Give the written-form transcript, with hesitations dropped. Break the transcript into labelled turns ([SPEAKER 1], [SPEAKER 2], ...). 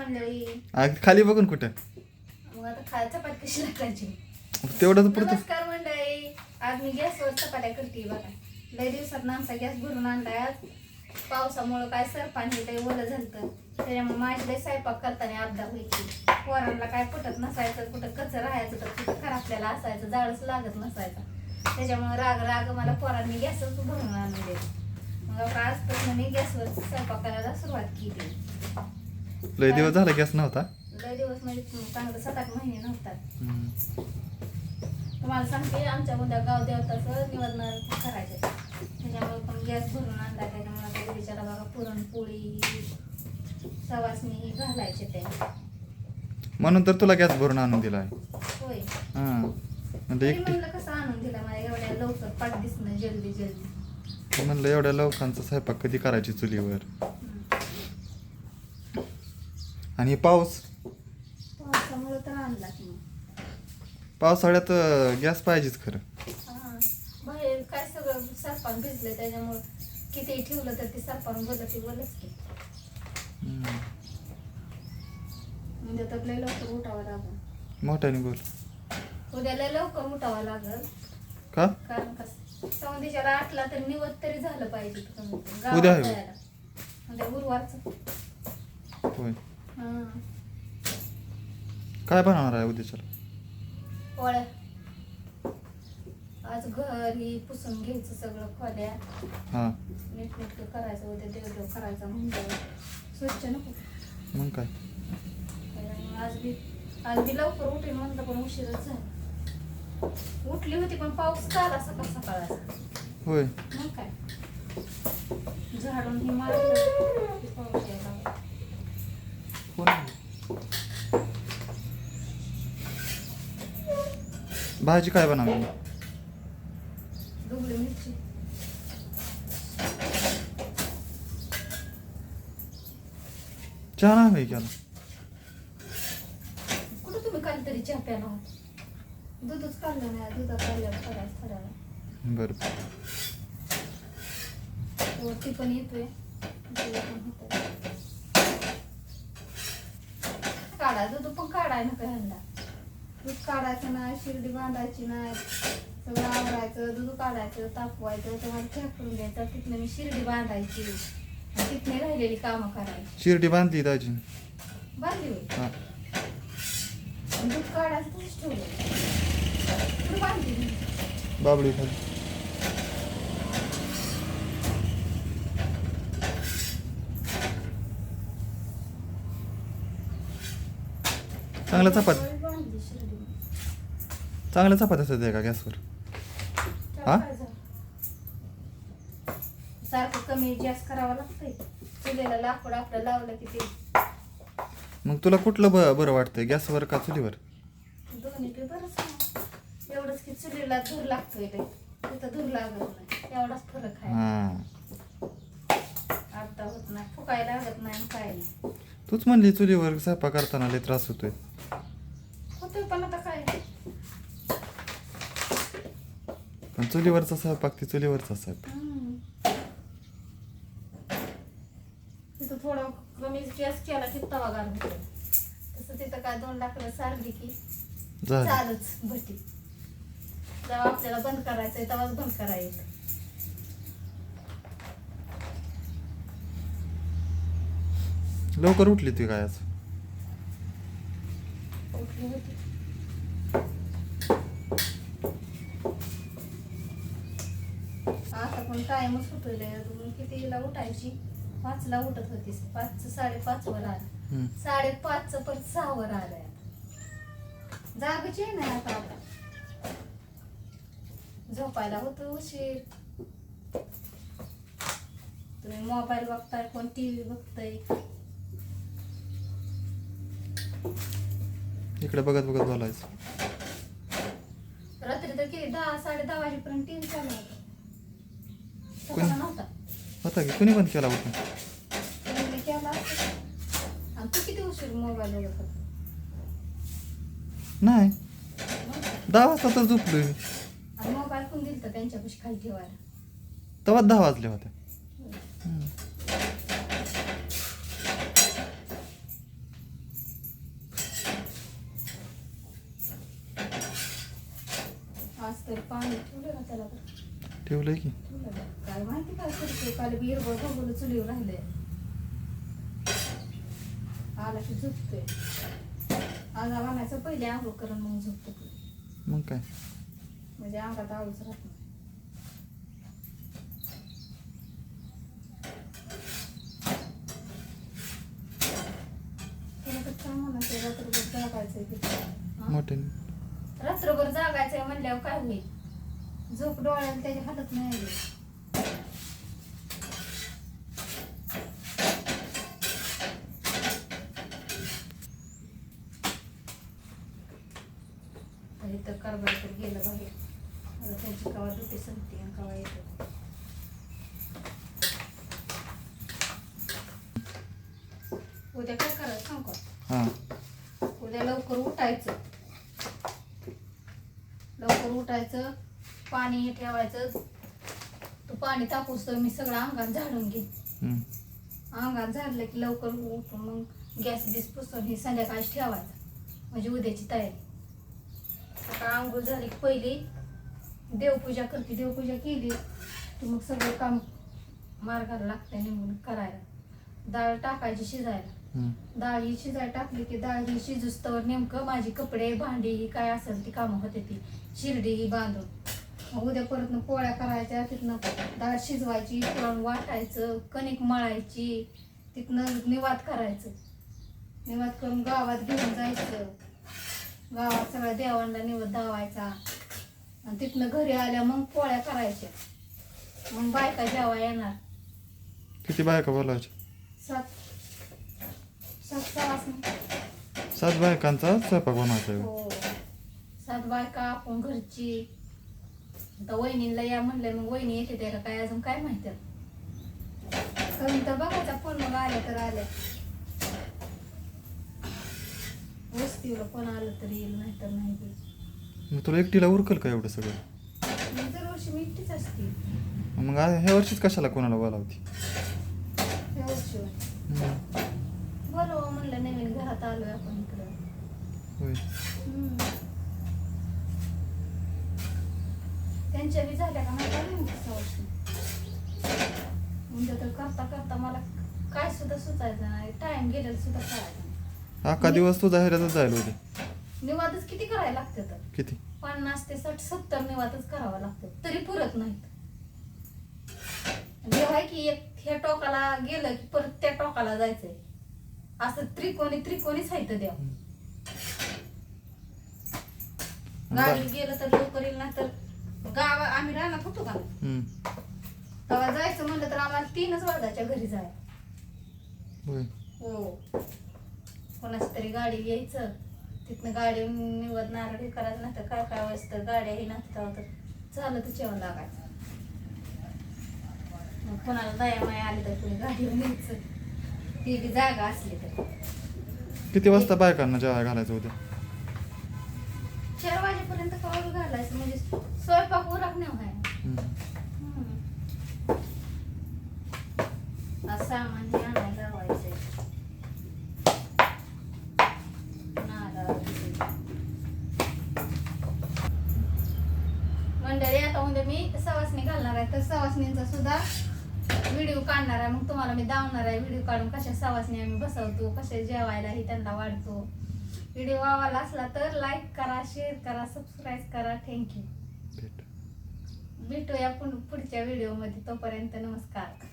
[SPEAKER 1] मंडळी.
[SPEAKER 2] खाली बघून कुठं
[SPEAKER 1] मग आता चपाती कशी लागायची?
[SPEAKER 2] तेवढंच पुरतं.
[SPEAKER 1] नमस्कार मंडळी, आज मी गॅसवर चपात्या करते बघा. लय दिवसात आमचा गॅस भरून आणलाय. आज पावसामुळं काय सरपाणी लय ओलं झालं, त्याच्यामुळे माझी लय स्वयंपाक करताना अपदा व्हायची. पोरांना काय पटत नसायचं, कुठं कचर राहायचं तर कुठं खराबल्याला असायचं, जाळच लागत नसायचा. त्याच्यामुळे राग मला पोरांनी गॅसच भरून आणून दिले. मग आजपासून मी गॅसवर स्वयंपाक करायला सुरुवात केली.
[SPEAKER 2] लय दिवस झाला गॅस नव्हता.
[SPEAKER 1] लय दिवस म्हणजे चांगलं 7-8 महिने नव्हतात. तुम्हाला सांगते, आमच्या उद्या गाव देवताचं निवडणार करायचं, त्याच्यामुळे पण गॅस भरून आणला. त्याच्यामुळे आता उद्याच्याला बघा पुरणपोळी सवासणी घालायचे ते,
[SPEAKER 2] म्हणून तर तुला गॅस भरून आणून दिला आहे.
[SPEAKER 1] होय.
[SPEAKER 2] म्हणजे
[SPEAKER 1] म्हणलं कसं आणून दिला मला एवढ्या लवकर, पाठ दिसणं जल्दी.
[SPEAKER 2] म्हणलं एवढ्या लोकांचा स्वयंपाक कधी करायची चुलीवर. आणि पाऊस,
[SPEAKER 1] पावसामुळे तर आणला की
[SPEAKER 2] पावसाळ्यात गॅस पाहिजेच खरं.
[SPEAKER 1] बाहेर काय सगळं सरपान भिजले, त्याच्यामुळे किती ठेवलं तर ते सरपान बोलच की. म्हणजे तर लय लवकर उठावं लागल.
[SPEAKER 2] मोठ्याने बोल.
[SPEAKER 1] उद्या लय लवकर उठावं लागल.
[SPEAKER 2] का?
[SPEAKER 1] कारण कसं सौंदीच्याला 8ला तर निवत तरी झालं पाहिजे.
[SPEAKER 2] उद्या आहे.
[SPEAKER 1] उद्या गुरुवारचं.
[SPEAKER 2] होय. काय बनवणार आहे उद्याच्याला?
[SPEAKER 1] पोळ्या. आज घर ही पुसून घ्यायचं सगळं, खोल्या नीटनेटकं करायचं. उद्या देवदेव करायचा म्हणजे स्वच्छ नको.
[SPEAKER 2] मग काय,
[SPEAKER 1] आज बी लवकर उठेल म्हणलं, पण उशीरच झाला. उठली होती पण पाऊस झाला सकाळचा.
[SPEAKER 2] होय.
[SPEAKER 1] मग काय, झाडून ही मारलं की पाऊस यायला लागला.
[SPEAKER 2] भाजी काय बनवली?
[SPEAKER 1] ढोबळी मिरची.
[SPEAKER 2] चहा नाही केला.
[SPEAKER 1] कुठं तुम्ही काहीतरी चहा प्याला होता? दूधच काढलं नाही. दुधात काढल्यावर करायचं थोड्या.
[SPEAKER 2] बरं.
[SPEAKER 1] वरती पण येतोय, काढा दूध पण काढाय नका ह्यांना. दूध काढायचं नाही, शिर्डी बांधायची नाही, सगळं आवरायचं, दूध काढायचं, तापवायचं, तेव्हा चहा करून घ्यायचा. तिथनं मी शिर्डी बांधायची, तिथने राहिलेली कामं करायची.
[SPEAKER 2] शिर्डी बांधली दाजी?
[SPEAKER 1] बांधली होय. दूध काढायचं तसंच ठेवलं. कुठं बांधली?
[SPEAKER 2] बाबडी खाली. चांगल्या चपात्या, चांगल्या चपात्या असतात का गॅसवर?
[SPEAKER 1] सारखं कमी जास्त करावं लागतंय. चुलीला लाकूड आपलं लावलं की ते.
[SPEAKER 2] मग तुला कुठलं बरं वाटतंय, गॅसवर का चुलीवर?
[SPEAKER 1] दोन्ही पे बरंच. एवढंच की चुलीला धूर लागतोय, तिथं धूर लागत नाही, एवढाच फरक आहे. आता होत नाही, फुकायला लागत नाही, काय नाही.
[SPEAKER 2] तूच म्हणली चुलीवर स्वयंपाक करताना लय त्रास होतोय.
[SPEAKER 1] होतोय पण आता काय.
[SPEAKER 2] पण चुलीवरचा स्वयंपाक ते चुलीवरचा स्वयंपाक.
[SPEAKER 1] तिथं थोडं कमी गॅस केला की तवा गार होतो. तसं तिथं काय 2 लाकडं सारली की चालच भटी. जेव्हा आपल्याला बंद करायचंय तेव्हाच बंद करायचं.
[SPEAKER 2] लवकर उठली ती काय आज?
[SPEAKER 1] उठली होती. आता पण टाइमच होतोय. कितीला उठायची? 5ला उठत होतीस. 5:30 वर आला. 5:30 परत 6 वर आलाय. जागची आहे नाही आता. झोपायला होतो उशीर. तुम्ही मोबाईल बघताय, कोण TV बघताय.
[SPEAKER 2] इकडे बघत बोलायचं.
[SPEAKER 1] रात्री तर किती 10-10:30 वाजेपर्यंत TV चालू होता.
[SPEAKER 2] कोणी
[SPEAKER 1] नव्हता
[SPEAKER 2] होता की कोणी बंद केला होता?
[SPEAKER 1] केला. आणि तू किती उशीर मोबाईल बघत होता?
[SPEAKER 2] नाही, 10 वाजता तर झोपलोय.
[SPEAKER 1] आणि मोबाईल कोण दिलता त्यांच्यापाशी खाली ठेवायला?
[SPEAKER 2] तेव्हा 10 वाजले होते.
[SPEAKER 1] वर पाणी ठेवलं ना त्याला तर
[SPEAKER 2] ठेवलंय की.
[SPEAKER 1] ठेवलं ना. काय माहिती काय करते काल बिरबळ बघून चुलीवर राहिले आला की झोपतोय आज आणायचं पहिले आंघोळ करून मग झोपतो
[SPEAKER 2] मग काय
[SPEAKER 1] म्हणजे अंगात आळूच राहत नाही त्याला तर काय म्हणायचं रात्रभर जागायचंय तिथे
[SPEAKER 2] मोठे.
[SPEAKER 1] रात्रभर जागायचंय म्हणल्यावर काय होईल झोप डोळ्याला त्याची हालत नाही आली. तरी तर कारभार तर गेलं बाहेर आता त्यांची कवा दुटी संपते आणि कवा येते उद्या काय करायचं सांग का
[SPEAKER 2] हां
[SPEAKER 1] उद्या लवकर उठायचं पाणी ठेवायचं तू पाणी तापूस तर मी सगळं अंगात झाडून घे
[SPEAKER 2] हम्म.
[SPEAKER 1] अंगात झाडलं की लवकर उठून मग गॅस बीस पुसून हे संध्याकाळी ठेवायचं म्हणजे उद्याची तयारी आता आंघोळ झाली की पहिली देवपूजा करते देवपूजा केली की मग सगळं काम मार्गाला लागतंय निघून करायला डाळ टाकायची शिजायला
[SPEAKER 2] हम्म.
[SPEAKER 1] डाळ ही शिजायला टाकली की डाळ ही शिजूस्तवर नेमकं माझी कपडे भांडी ही काय असेल ती कामं होते ती शिर्डी ही बांधून मग उद्या परत पोळ्या करायच्या तिथनं डाळ शिजवायची पुरण वाटायचं कणिक मळायची तिथनं निवात करायचं निवात करून गावात घेऊन जायचं गावात सगळ्या देवांना निवत दावायचा आणि तिथनं घरी आल्या मग पोळ्या करायच्या मग बायका जेवा येणार
[SPEAKER 2] किती बायका बोलायच्या? 7 बायकांचा स्वयंपाक बनवायचा आहे.
[SPEAKER 1] हो 7 बायका आपण घरची आता वहिनीला या म्हणलं मग वहिनी येते त्या का काय अजून काय माहिती कमी तर बघायचा फोन मग आल्या तर आल्या वस्तीवर कोण आलं तर येईल नाही तर नाही येईल.
[SPEAKER 2] मग तुला एकटीला उरकल का एवढं सगळं?
[SPEAKER 1] मी दरवर्षी मी एकटीच असते
[SPEAKER 2] मग ह्या वर्षीच कशाला कोणाला बोलावती?
[SPEAKER 1] त्या वर्षी
[SPEAKER 2] हम्म.
[SPEAKER 1] बरोबर म्हणलं नवीन घरात आलोय आपण इकडं
[SPEAKER 2] होय.
[SPEAKER 1] त्यांच्या बी झाल्या का मला काय माहिती वर्षी म्हणजे तर करता करता मला काय सुद्धा सुचायचं नाही टाइम गेलेला सुद्धा कळायचं नाही.
[SPEAKER 2] अख्खा दिवस तुझा ह्याच्यातच जायला होते.
[SPEAKER 1] निवादच किती करायला लागते तर
[SPEAKER 2] किती?
[SPEAKER 1] 50 ते 60 70 निवादच करावं लागतं तरी पुरत नाहीत. जेव्हा की एक ह्या टोकाला गेलं की परत त्या टोकाला जायचंय असं त्रिकोणीच आहे तर द्या गाडी गेलं तर लवकर येईल ना तर गाव आम्ही राहणार होतो का
[SPEAKER 2] हम्म.
[SPEAKER 1] तेव्हा जायचं म्हणलं तर आम्हाला 3च वाजताच्या घरी जाय
[SPEAKER 2] होय.
[SPEAKER 1] हो कोणाच तरी गाडी घ्यायचं तिथनं गाडी निवड नारळ करायचं नाही तर काय वेळेस तर गाड्याही नसतात तर चालतच जेवण लागायचं मग कोणाला दया माया आली तर कोणी गाडीवर न्यायचं ती बी जागा असली तर
[SPEAKER 2] किती वाजता बायकांना जेवाय घालायचं होतं?
[SPEAKER 1] 4 वाजेपर्यंत कवर घालायचं म्हणजे स्वयंपाक उरक नाही व्हाय
[SPEAKER 2] हम्म.
[SPEAKER 1] आज सामान हे आणायला लावायचंय मंडळी आता उद्या मी सवासणी घालणार आहे तर सवासणींचा सुद्धा व्हिडिओ काढणार आहे मग तुम्हाला मी दावणार आहे व्हिडिओ काढून कशा सवासणी आम्ही बसवतो कशा जेवायलाही त्यांना वाढतो व्हिडिओ आवडला असला तर लाईक करा शेअर करा सबस्क्राईब करा थँक्यू भेटूया पुढच्या व्हिडिओ मध्ये तोपर्यंत नमस्कार.